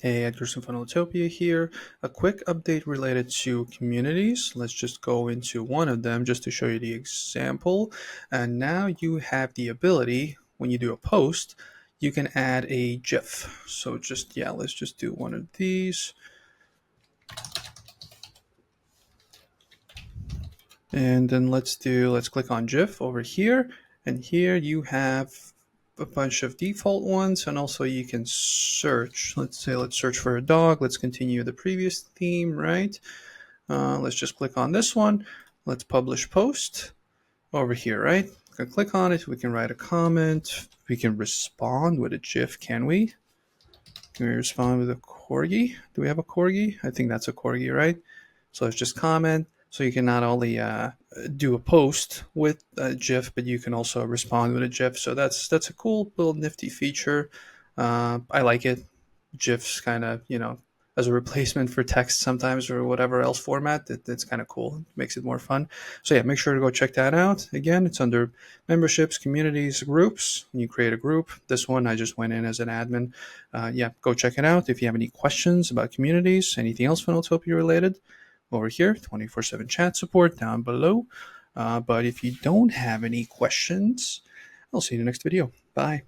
Hey, Edgar's from Funneltopia here. A quick update related to communities. Let's just go into one of them just to show you the example. And now you have the ability, when you do a post, you can add a GIF. So let's just do one of these. And then let's click on GIF over here. And here you have a bunch of default ones, and also you can search. Let's search for a dog. Let's continue the previous theme, right? Let's just click on this one. Let's publish post over here, right? We can click on it. We can write a comment. We can respond with a GIF, can we? Can we respond with a corgi? Do we have a corgi? I think that's a corgi, right? So let's just comment. So you can not only do a post with a GIF, but you can also respond with a GIF. So that's a cool little nifty feature. I like it. GIFs kind of, as a replacement for text sometimes or whatever else format, it's kind of cool. It makes it more fun. So yeah, make sure to go check that out. Again, it's under memberships, communities, groups. When you create a group, this one I just went in as an admin. Yeah, go check it out. If you have any questions about communities, anything else Funneltopia related, over here, 24/7 chat support down below. But if you don't have any questions, I'll see you in the next video. Bye.